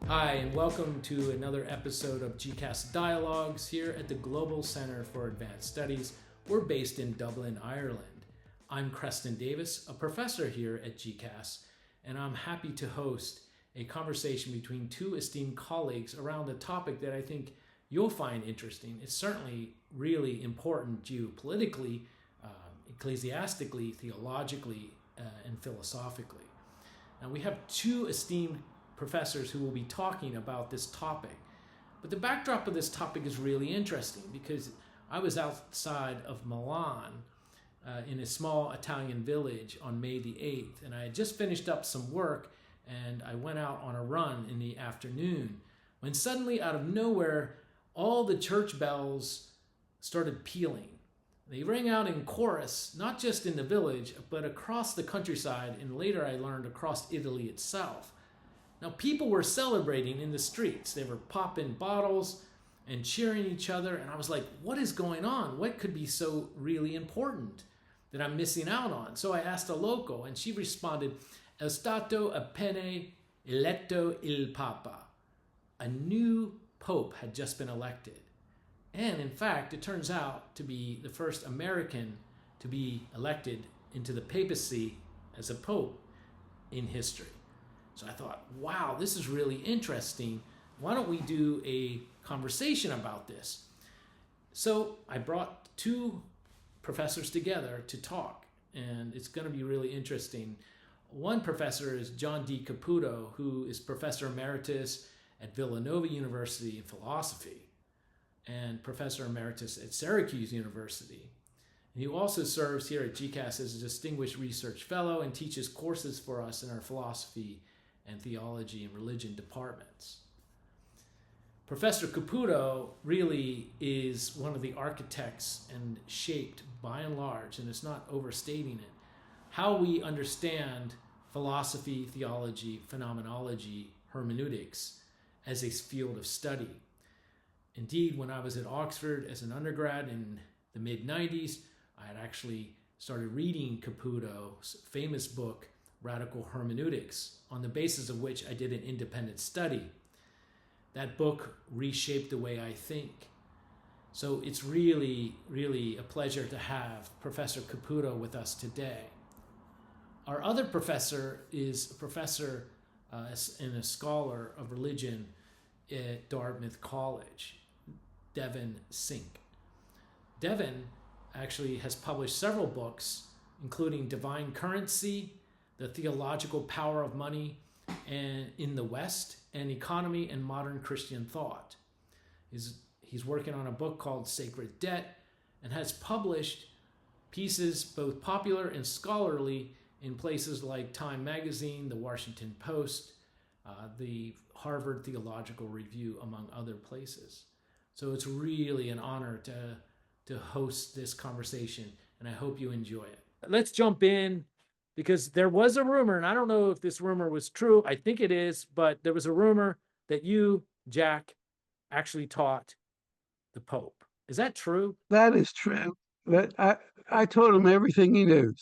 Hi, and welcome to another episode of GCAS Dialogues here at the Global Centre for Advanced Studies. We're based in Dublin, Ireland. I'm Creston Davis, a professor here at GCAS, and I'm happy to host a conversation between two esteemed colleagues around a topic that I think you'll find interesting. It's certainly really important geopolitically, ecclesiastically, theologically, and philosophically. Now, we have two esteemed professors who will be talking about this topic. But the backdrop of this topic is really interesting because I was outside of Milan in a small Italian village on May the 8th, and I had just finished up some work and I went out on a run in the afternoon when suddenly, out of nowhere, all the church bells started pealing. They rang out in chorus, not just in the village, but across the countryside, and later I learned across Italy itself. Now, people were celebrating in the streets. They were popping bottles and cheering each other. And I was like, what is going on? What could be so really important that I'm missing out on? So I asked a local, and she responded, "È stato appena eletto il Papa." A new pope had just been elected. And in fact, it turns out to be the first American to be elected into the papacy as a pope in history. So I thought, wow, this is really interesting. Why don't we do a conversation about this? So I brought two professors together to talk, and it's going to be really interesting. One professor is John D. Caputo, who is Professor Emeritus at Villanova University in philosophy and Professor Emeritus at Syracuse University. And he also serves here at GCAS as a Distinguished Research Fellow and teaches courses for us in our philosophy and theology and religion departments. Professor Caputo really is one of the architects and shaped, by and large, and it's not overstating it, how we understand philosophy, theology, phenomenology, hermeneutics as a field of study. Indeed, when I was at Oxford as an undergrad in the mid-90s, I had actually started reading Caputo's famous book, Radical Hermeneutics, on the basis of which I did an independent study. That book reshaped the way I think. So it's really, really a pleasure to have Professor Caputo with us today. Our other professor is a professor and a scholar of religion at Dartmouth College, Devin Sink. Devin actually has published several books, including Divine Currency, The Theological Power of Money and in the West, and Economy and Modern Christian Thought. He's working on a book called Sacred Debt and has published pieces both popular and scholarly in places like Time Magazine, the Washington Post, the Harvard Theological Review, among other places. So it's really an honor to host this conversation, and I hope you enjoy it. Let's jump in, because there was a rumor, and I don't know if this rumor was true. I think it is, but there was a rumor that you, Jack, actually taught the Pope. Is that true? That is true. But I told him everything he knows.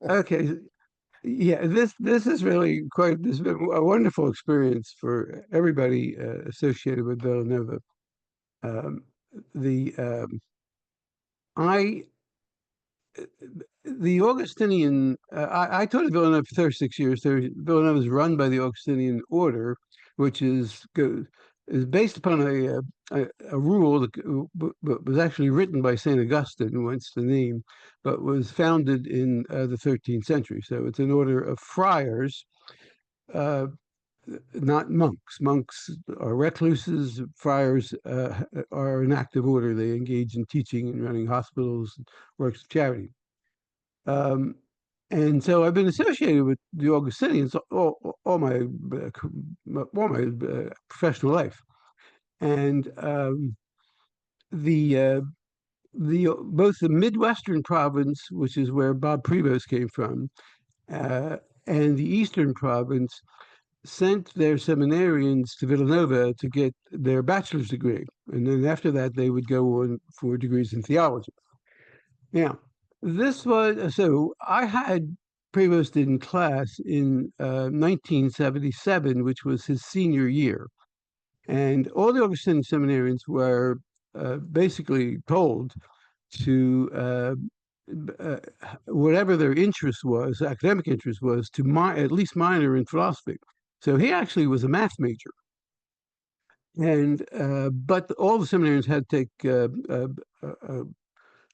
Okay. Yeah, this is really quite, this has been a wonderful experience for everybody associated with Villanova. Um, the I the Augustinian, I taught at Villanova for 36 years. Villanova is run by the Augustinian order, which is based upon a rule that was actually written by St. Augustine, whence the name, but was founded in the 13th century. So it's an order of friars, not monks. Monks are recluses. Friars are an active order. They engage in teaching and running hospitals, works of charity. And so I've been associated with the Augustinians all my professional life, and both the Midwestern province, which is where Bob Prevost came from, and the Eastern province sent their seminarians to Villanova to get their bachelor's degree, and then after that they would go on for degrees in theology. Now, this was, so I had Prevost did in class in 1977, which was his senior year. And all the Augustinian seminarians were basically told to, whatever their interest was, academic interest was, to at least minor in philosophy. So he actually was a math major. And but all the seminarians had to take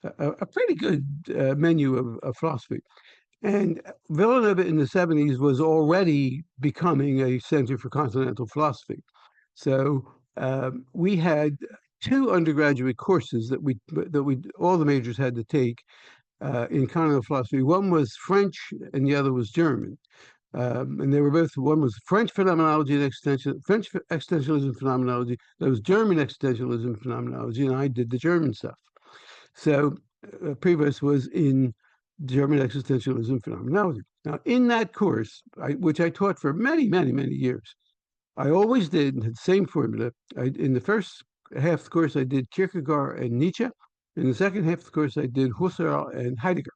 a pretty good menu of philosophy. And Villanova in the 70s was already becoming a center for continental philosophy. So we had two undergraduate courses that we all the majors had to take in continental philosophy. One was French and the other was German. And they were both, one was French phenomenology and French existentialism phenomenology, that was German existentialism phenomenology, and I did the German stuff. So Prevost was in German existentialism phenomenology. Now, in that course, which I taught for many, many, many years, I always did the same formula. In the first half of the course, I did Kierkegaard and Nietzsche. In the second half of the course, I did Husserl and Heidegger.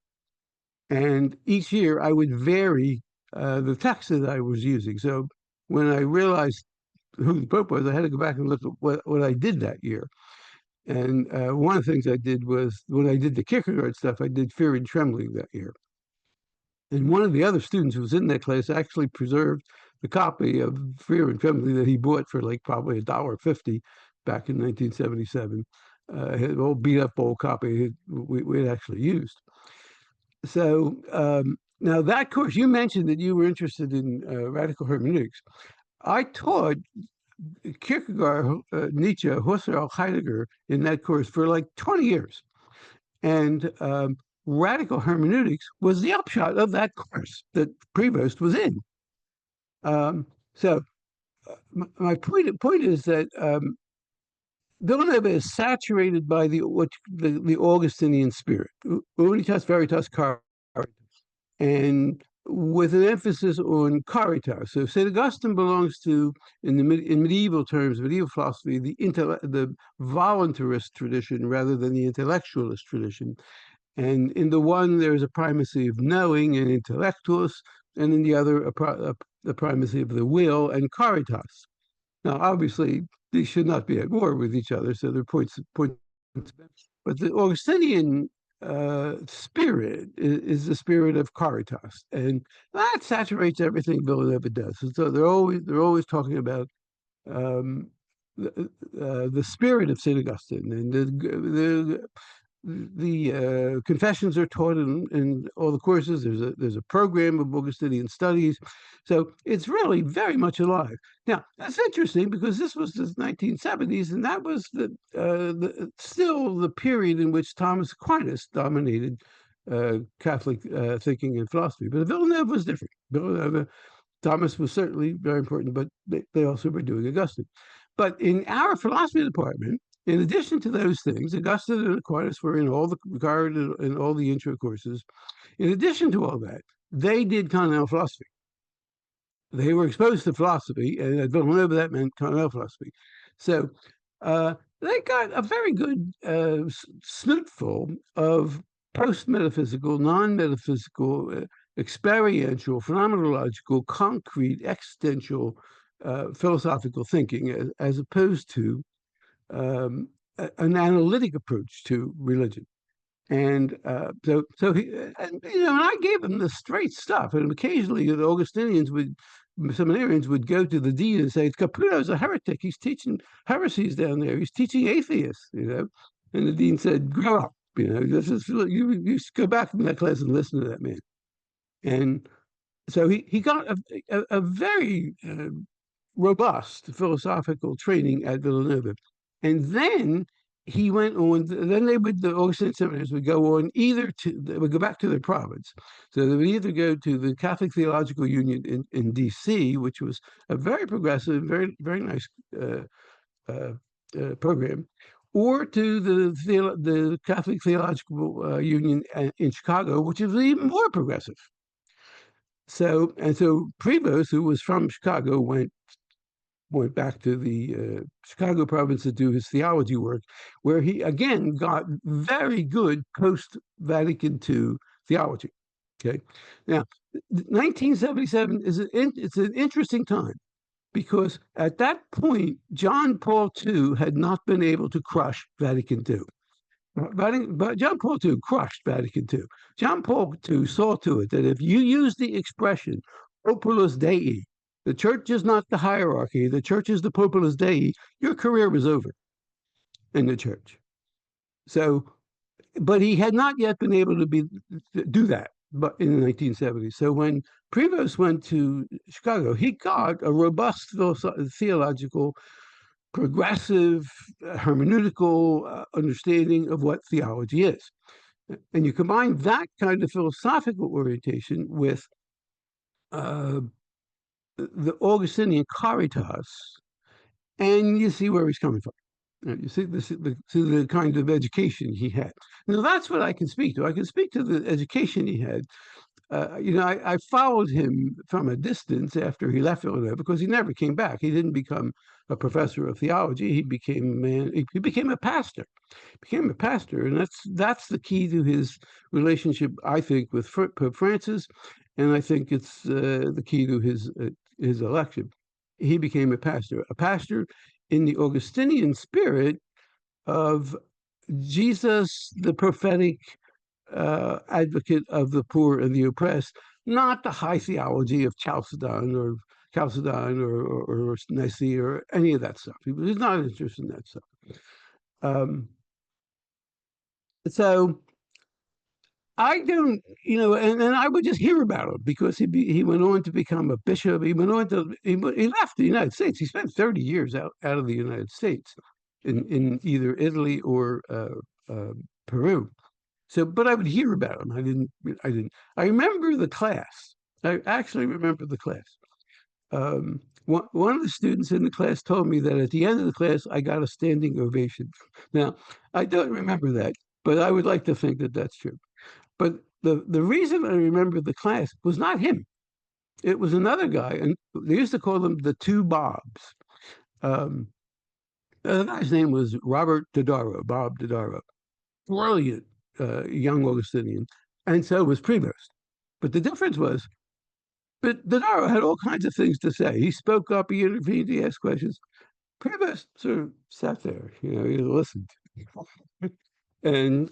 And each year, I would vary the text that I was using. So when I realized who the Pope was, I had to go back and look at what I did that year. And one of the things I did was, when I did the Kierkegaard stuff, I did Fear and Trembling that year. And one of the other students who was in that class actually preserved the copy of Fear and Trembling that he bought for like probably $1.50 back in 1977. An old beat up old copy we had actually used. So now that course, you mentioned that you were interested in radical hermeneutics. I taught Kierkegaard, Nietzsche, Husserl, Heidegger in that course for like 20 years. And radical hermeneutics was the upshot of that course that Prevost was in. So my point is that Villanova is saturated by the Augustinian spirit, unitas veritas caritas, and with an emphasis on caritas. So St. Augustine belongs to, in medieval terms, medieval philosophy, the voluntarist tradition rather than the intellectualist tradition. And in the one, there's a primacy of knowing and intellectus, and in the other, the primacy of the will and caritas. Now, obviously, these should not be at war with each other, so they're points. But the Augustinian spirit is the spirit of caritas, and that saturates everything Villanova does. And so they're always talking about the spirit of St. Augustine, and the confessions are taught in all the courses. There's a program of Augustinian studies, so it's really very much alive. Now that's interesting because this was the 1970s, and that was still the period in which Thomas Aquinas dominated Catholic thinking and philosophy. But Villanova was different. Thomas was certainly very important, but they also were doing Augustine. But in our philosophy department, in addition to those things, Augustine and Aquinas were in all the intro courses. In addition to all that, they did continental philosophy. They were exposed to philosophy, and at Villanova that meant continental philosophy. So they got a very good snootful of post-metaphysical, non-metaphysical, experiential, phenomenological, concrete, existential, philosophical thinking, as opposed to an analytic approach to religion. And so he, and I gave him the straight stuff. And occasionally the seminarians would go to the dean and say, Caputo's a heretic. He's teaching heresies down there. He's teaching atheists, And the dean said, grow up, you go back from that class and listen to that man. And so he got a very robust philosophical training at Villanova. And then he went on, then the Augustinian seminaries would go on they would go back to their province. So they would either go to the Catholic Theological Union in DC, which was a very progressive, very, very nice program, or to the Catholic Theological Union in Chicago, which is even more progressive. So Prevost, who was from Chicago, went back to the Chicago province to do his theology work, where he again got very good post-Vatican II theology. Okay, now 1977 it's an interesting time because at that point, John Paul II had not been able to crush Vatican II. But John Paul II crushed Vatican II. John Paul II saw to it that if you use the expression populus Dei, the church is not the hierarchy, the church is the populus Dei, your career was over in the church. So, but he had not yet been able to do that but in the 1970s. So when Prevost went to Chicago, he got a robust theological, progressive, hermeneutical understanding of what theology is. And you combine that kind of philosophical orientation with the Augustinian caritas, and you see where he's coming from. You see the kind of education he had. Now that's what I can speak to. I can speak to the education he had. I followed him from a distance after he left Villanova because he never came back. He didn't become a professor of theology. He became a man. He became a pastor. Became a pastor, and that's the key to his relationship, I think, with Pope Francis, and I think it's the key to his election. He became a pastor in the Augustinian spirit of Jesus, the prophetic advocate of the poor and the oppressed, not the high theology of Chalcedon or Nicaea or any of that stuff. He was not interested in that stuff. So I don't, and I would just hear about him because he went on to become a bishop. He left the United States. He spent 30 years out of the United States in either Italy or Peru. So, but I would hear about him. I remember the class. I actually remember the class. One of the students in the class told me that at the end of the class, I got a standing ovation. Now, I don't remember that, but I would like to think that that's true. But the reason I remember the class was not him. It was another guy, and they used to call him the two Bobs. The guy's name was Robert Bob Dodaro. Brilliant young Augustinian, and so was Prevost. But the difference was, but Dodaro had all kinds of things to say. He spoke up, he intervened, he asked questions. Prevost sort of sat there, he listened. And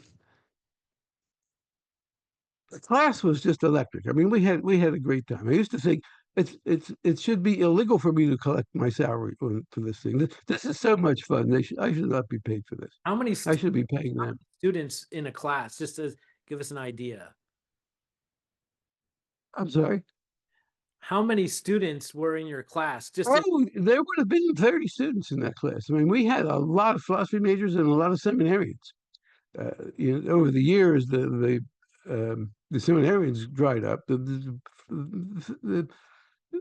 the class was just electric. I mean, we had a great time. I used to think it should be illegal for me to collect my salary for this thing. This is so much fun. I should not be paid for this. How many I should be paying them. Students in a class, just to give us an idea? I'm sorry? How many students were in your class? There would have been 30 students in that class. I mean, we had a lot of philosophy majors and a lot of seminarians. Over the years, the seminarians dried up. The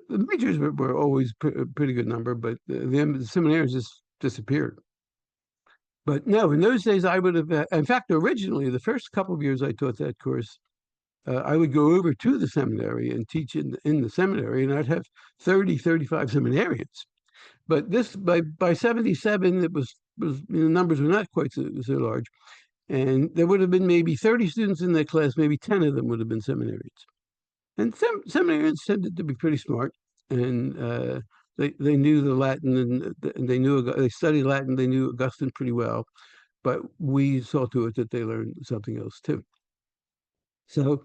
majors were always a pretty good number, but the seminarians just disappeared. But no, in those days, I would have, in fact, originally, the first couple of years I taught that course, I would go over to the seminary and teach in the seminary, and I'd have 30, 35 seminarians. But by 77, it was the numbers were not quite so large. And there would have been maybe 30 students in that class, maybe 10 of them would have been seminarians. And seminarians tended to be pretty smart, and they knew the Latin, and they studied Latin, they knew Augustine pretty well, but we saw to it that they learned something else too. So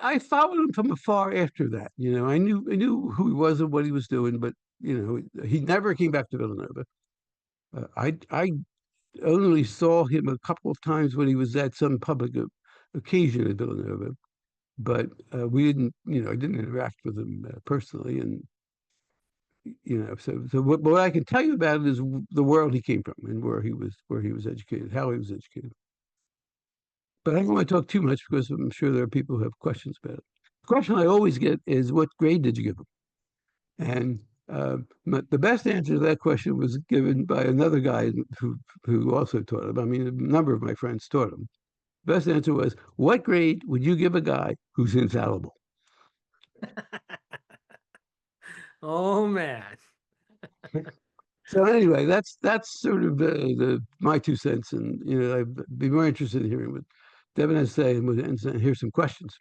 I followed him from afar after that. I knew who he was and what he was doing, but he never came back to Villanova. I only saw him a couple of times when he was at some public occasion at Villanova, but we didn't, I didn't interact with him personally, and so what I can tell you about it is the world he came from and where he was educated, how he was educated. But I don't want to talk too much because I'm sure there are people who have questions about it. The question I always get is, what grade did you give him? And the best answer to that question was given by another guy who also taught him. I mean, a number of my friends taught him. The best answer was, what grade would you give a guy who's infallible? Oh, man. So anyway, that's sort of my 2 cents, and I'd be more interested in hearing what Devin has to say, and here's some questions.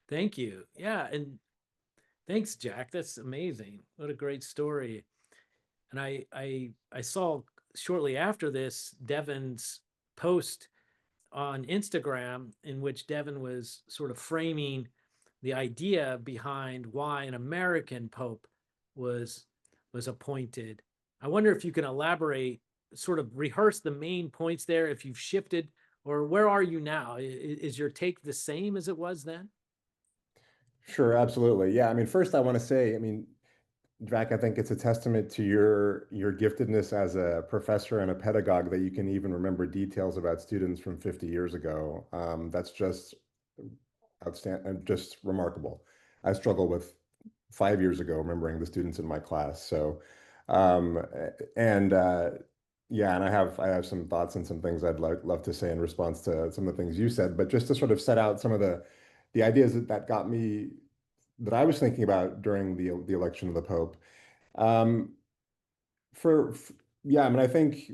Thank you. Yeah, and thanks, Jack. That's amazing. What a great story. And I saw shortly after this Devin's post on Instagram in which Devin was sort of framing the idea behind why an American pope was was appointed. I wonder if you can elaborate, sort of rehearse the main points there, if you've shifted, or where are you now? Is your take the same as it was then? Sure, absolutely. Yeah, I mean, first I want to say, I mean, Jack, I think it's a testament to your giftedness as a professor and a pedagogue that you can even remember details about students from 50 years ago. That's just outstanding, just remarkable. I struggle with 5 years ago remembering the students in my class. So, um, and yeah, and I have some thoughts and some things I'd love to say in response to some of the things you said. But just to sort of set out some of the ideas that got me that I was thinking about during the election of the Pope. Um, for yeah, I mean, I think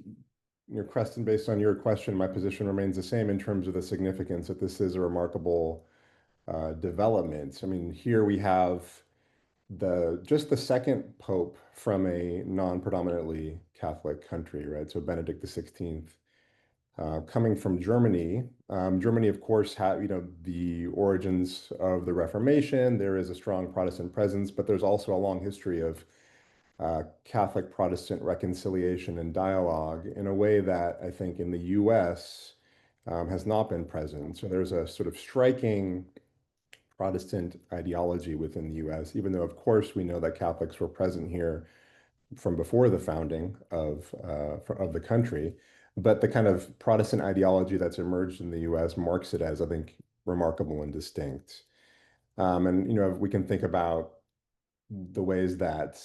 Creston, based on your question, my position remains the same in terms of the significance that this is a remarkable development. I mean, here we have just the second Pope from a non-predominantly Catholic country, right? So Benedict XVI. Coming from Germany. Germany, of course, had the origins of the Reformation. There is a strong Protestant presence, but there's also a long history of Catholic Protestant reconciliation and dialogue in a way that I think in the U.S. Has not been present. So there's a sort of striking Protestant ideology within the U.S., even though, of course, we know that Catholics were present here from before the founding of the country. But the kind of Protestant ideology that's emerged in the U.S. marks it as, I think, remarkable and distinct. And we can think about the ways that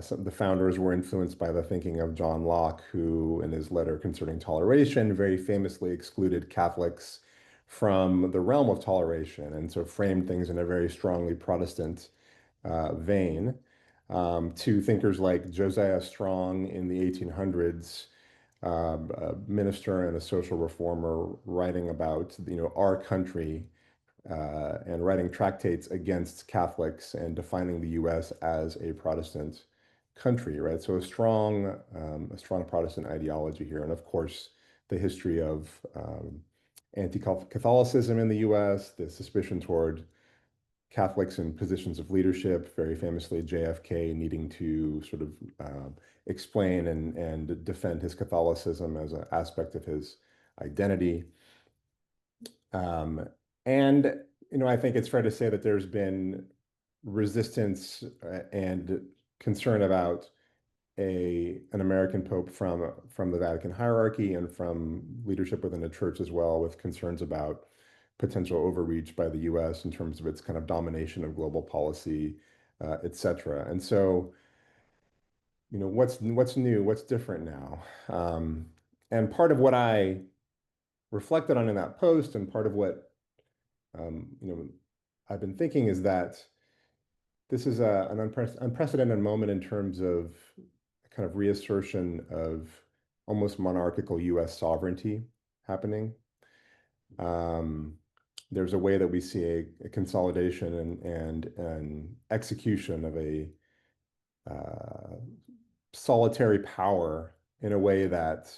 some of the founders were influenced by the thinking of John Locke, who, in his letter concerning toleration, very famously excluded Catholics from the realm of toleration, and so framed things in a very strongly Protestant vein. To thinkers like Josiah Strong in the 1800s, a minister and a social reformer writing about our country and writing tractates against Catholics and defining the U.S. as a Protestant country, right? So a strong Protestant ideology here, and of course the history of anti-Catholicism in the U.S., the suspicion toward Catholics in positions of leadership, very famously JFK needing to sort of explain and defend his Catholicism as an aspect of his identity. And I think it's fair to say that there's been resistance and concern about an American pope from the Vatican hierarchy and from leadership within the church as well, with concerns about potential overreach by the U.S. in terms of its kind of domination of global policy, et cetera. And so, what's new, what's different now? And part of what I reflected on in that post, and part of what I've been thinking is that this is an unprecedented moment in terms of a kind of reassertion of almost monarchical U.S. sovereignty happening. There's a way that we see a consolidation and an execution of a solitary power in a way that,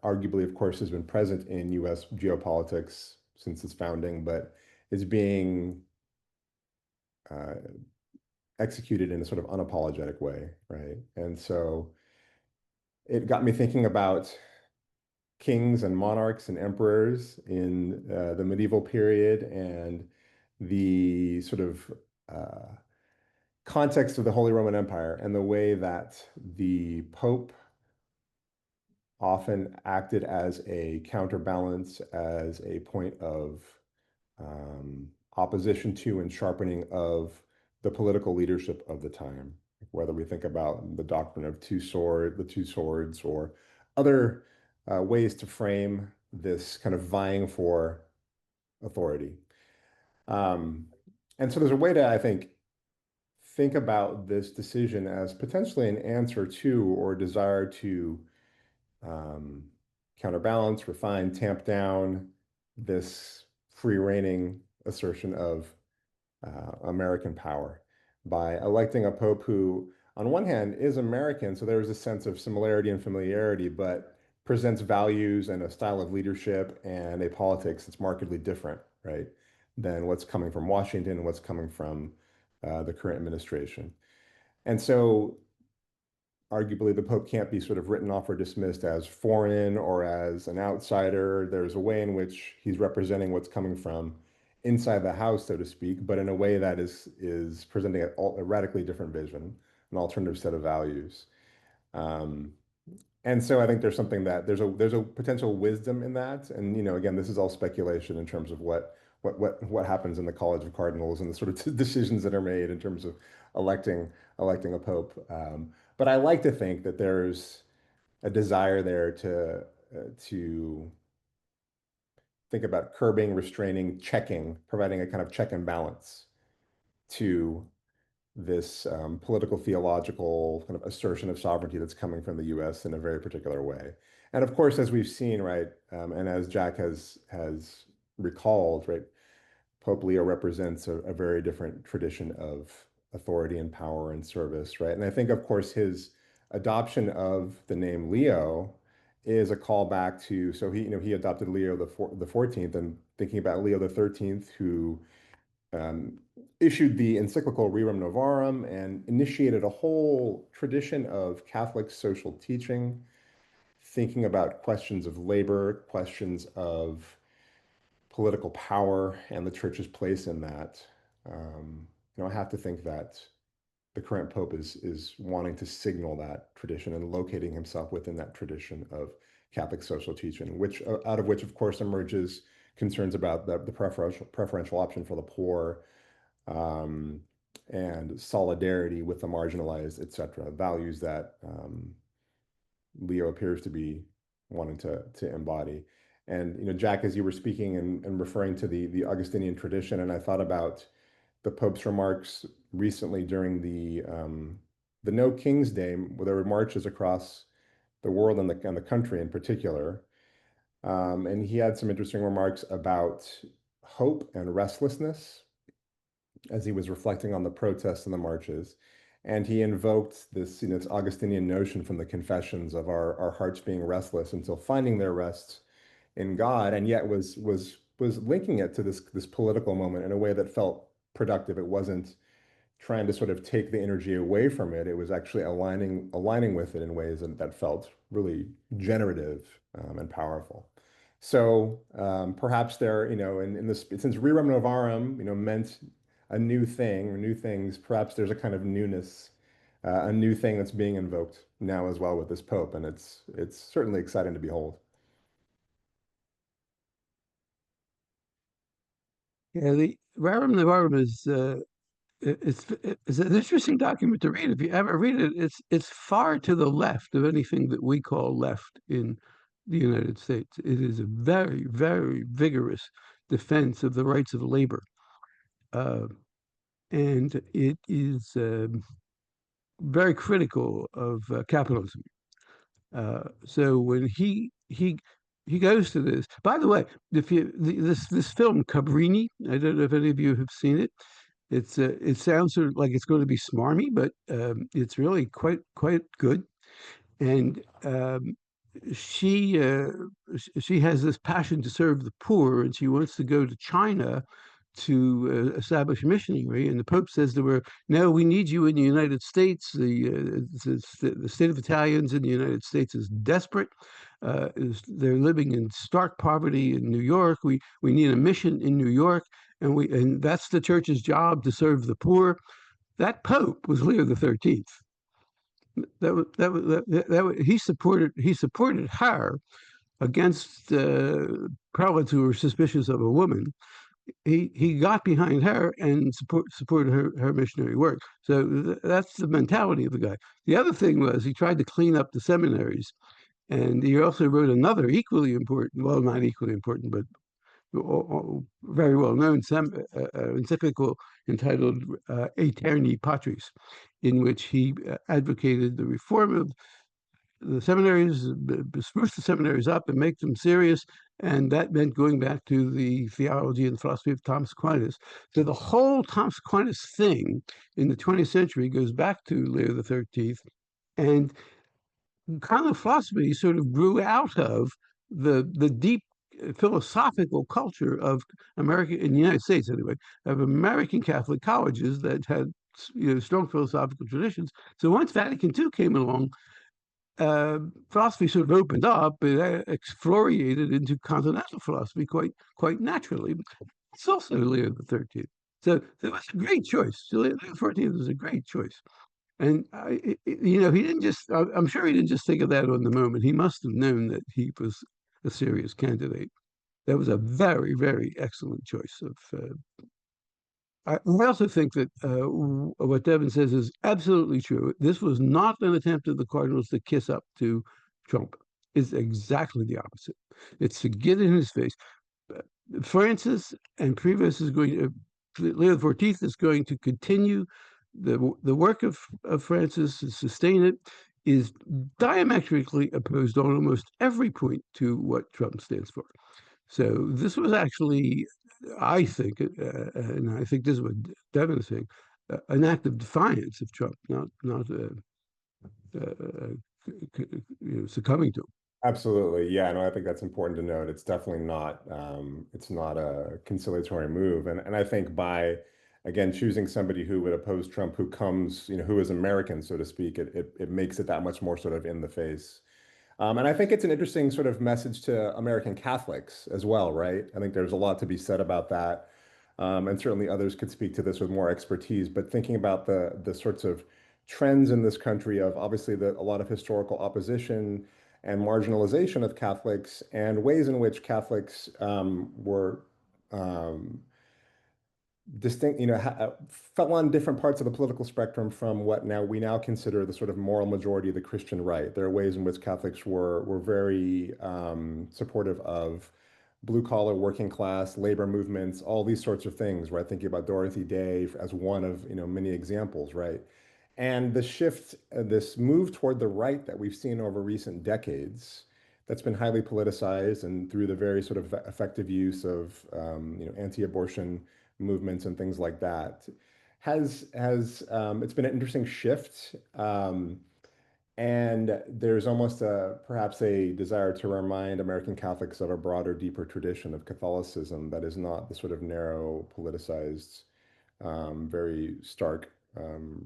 arguably, of course, has been present in U.S. geopolitics since its founding, but is being executed in a sort of unapologetic way, right? And so it got me thinking about kings and monarchs and emperors in the medieval period and the sort of context of the Holy Roman Empire and the way that the Pope often acted as a counterbalance, as a point of opposition to and sharpening of the political leadership of the time, whether we think about the doctrine of the two swords, or other ways to frame this kind of vying for authority. And so there's a way to, I think about this decision as potentially an answer to or desire to counterbalance, refine, tamp down this free-reigning assertion of American power by electing a pope who, on one hand, is American, so there's a sense of similarity and familiarity, but presents values and a style of leadership and a politics that's markedly different, right, than what's coming from Washington and what's coming from the current administration. And so arguably the Pope can't be sort of written off or dismissed as foreign or as an outsider. There's a way in which he's representing what's coming from inside the house, so to speak, but in a way that is presenting a radically different vision, an alternative set of values. And so I think there's something that there's a potential wisdom in that. And again, this is all speculation in terms of what happens in the College of Cardinals and the sort of decisions that are made in terms of electing a pope. But I like to think that there's a desire there to think about curbing, restraining, checking, providing a kind of check and balance to this political, theological kind of assertion of sovereignty that's coming from the U.S. in a very particular way. And of course, as we've seen, right, and as Jack has recalled, right, Pope Leo represents a very different tradition of authority and power and service, right? And I think, of course, his adoption of the name Leo is a callback to, so he adopted Leo the 14th, and thinking about Leo the 13th, who issued the encyclical Rerum Novarum and initiated a whole tradition of Catholic social teaching, thinking about questions of labor, questions of political power, and the church's place in that. I have to think that the current pope is wanting to signal that tradition and locating himself within that tradition of Catholic social teaching, which out of which, of course, emerges concerns about the preferential option for the poor, and solidarity with the marginalized, etc. Values that Leo appears to be wanting to embody. And Jack, as you were speaking and referring to the Augustinian tradition, and I thought about the Pope's remarks recently during the No King's Day, where there were marches across the world and the country in particular. And he had some interesting remarks about hope and restlessness as he was reflecting on the protests and the marches. And he invoked this, this Augustinian notion from the Confessions of our hearts being restless until finding their rest in God, and yet was linking it to this political moment in a way that felt productive. It wasn't trying to sort of take the energy away from it. It was actually aligning with it in ways that felt really generative and powerful. So perhaps there, in this, since Rerum Novarum, meant a new thing or new things, perhaps there's a kind of newness, a new thing that's being invoked now as well with this Pope, and it's certainly exciting to behold. Yeah, the Rerum Novarum is it's an interesting document to read. If you ever read it, it's far to the left of anything that we call left in the United States. It is a very, very vigorous defense of the rights of labor, and it is very critical of capitalism. So when he goes to this. By the way, if this film Cabrini, I don't know if any of you have seen it. It sounds sort of like it's going to be smarmy, but it's really quite good. And she has this passion to serve the poor, and she wants to go to China to establish missionary. And the Pope says to her, "No, we need you in the United States. The state of Italians in the United States is desperate. They're living in stark poverty in New York. We need a mission in New York, and that's the church's job, to serve the poor." That Pope was Leo the 13th. He supported her against prelates who were suspicious of a woman. He got behind her and supported her missionary work. So that's the mentality of the guy. The other thing was he tried to clean up the seminaries, and he also wrote another equally important, well, not equally important, but very well known encyclical entitled Aeterni Patris, in which he advocated the reform the seminaries, spruce the seminaries up and make them serious. And that meant going back to the theology and philosophy of Thomas Aquinas. So the whole Thomas Aquinas thing in the 20th century goes back to Leo XIII. And kind of philosophy sort of grew out of the deep philosophical culture of America, in the United States anyway, of American Catholic colleges that had strong philosophical traditions. So once Vatican II came along, philosophy sort of opened up. It exfoliated into continental philosophy quite naturally. It's also Leo XIII. So it was a great choice. Leo XIV was a great choice. And he didn't just. I'm sure he didn't just think of that on the moment. He must have known that he was a serious candidate. That was a very, very excellent choice of. I also think that what Devin says is absolutely true. This was not an attempt of the Cardinals to kiss up to Trump. It's exactly the opposite. It's to get in his face. Francis and Prevost is going to. Leo XIV is going to continue the work of Francis to sustain it, is diametrically opposed on almost every point to what Trump stands for. So this was actually, I think, and I think this is what Devin is saying, an act of defiance of Trump, not succumbing to him. Absolutely. Yeah, no, I think that's important to note. It's definitely not it's not a conciliatory move. And I think by again choosing somebody who would oppose Trump, who comes, who is American, so to speak, it makes it that much more sort of in the face. And I think it's an interesting sort of message to American Catholics as well, right? I think there's a lot to be said about that. And certainly others could speak to this with more expertise, but thinking about the sorts of trends in this country of obviously a lot of historical opposition and marginalization of Catholics and ways in which Catholics were distinct, fell on different parts of the political spectrum from what we now consider the sort of moral majority of the Christian right. There are ways in which Catholics were very supportive of blue collar, working class, labor movements, all these sorts of things, right? Thinking about Dorothy Day as one of many examples, right? And the shift, this move toward the right that we've seen over recent decades, that's been highly politicized and through the very sort of effective use of anti-abortion movements and things like that, has it's been an interesting shift. And there's almost perhaps a desire to remind American Catholics of a broader, deeper tradition of Catholicism that is not the sort of narrow, politicized, very stark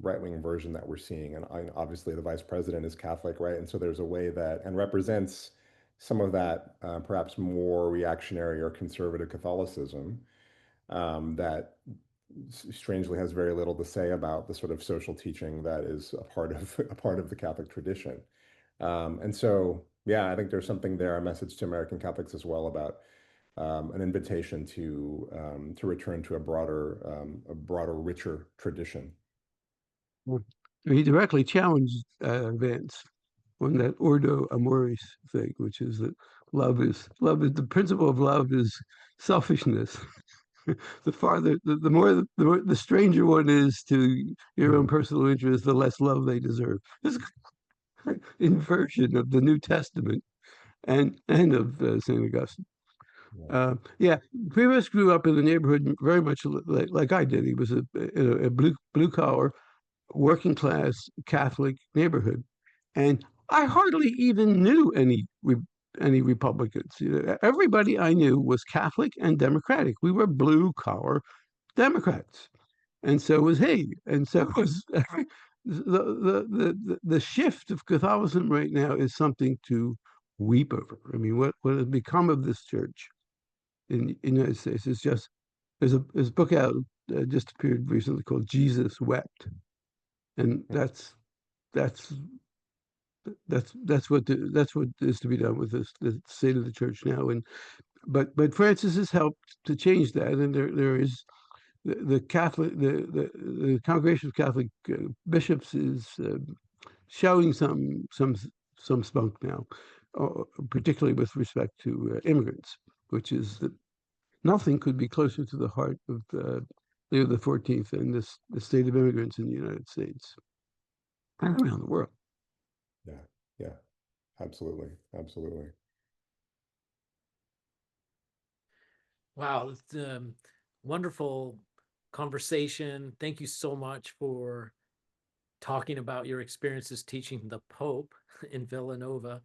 right-wing version that we're seeing. And obviously the vice president is Catholic, right? And so there's a way that, and represents some of that perhaps more reactionary or conservative Catholicism that strangely has very little to say about the sort of social teaching that is a part of the Catholic tradition. And so, yeah, I think there's something there, a message to American Catholics as well about an invitation to return to a broader, richer tradition. He directly challenged Vance on that Ordo Amoris thing, which is that love is the principle of love is selfishness. The more the stranger one is to your own personal interest, the less love they deserve. This inversion of the New Testament and of St. Augustine. Yeah, Prevost grew up in the neighborhood very much like I did. He was a blue collar, working class Catholic neighborhood, and I hardly even knew any Republicans. Everybody I knew was Catholic and Democratic. We were blue collar Democrats, and so was he, and so was the shift of Catholicism right now is something to weep over. I mean, what has become of this church in the United States is just there's a book out just appeared recently called Jesus Wept, and that's what is to be done with the state of the church now. And but Francis has helped to change that, and there is the Catholic the Congregation of Catholic Bishops is showing some spunk now, particularly with respect to immigrants, which is that nothing could be closer to the heart of Leo XIV and the state of immigrants in the United States and around the world. Yeah, yeah. Absolutely. Absolutely. Wow, it's wonderful conversation. Thank you so much for talking about your experiences teaching the Pope in Villanova,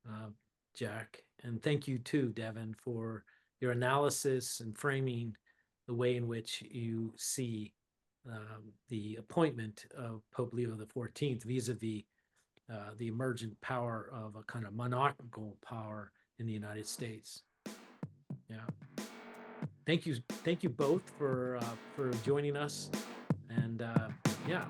uh, Jack. And thank you too, Devin, for your analysis and framing the way in which you see the appointment of Pope Leo XIV vis-a-vis the emergent power of a kind of monarchical power in the United States. Yeah. Thank you both for joining us, and yeah.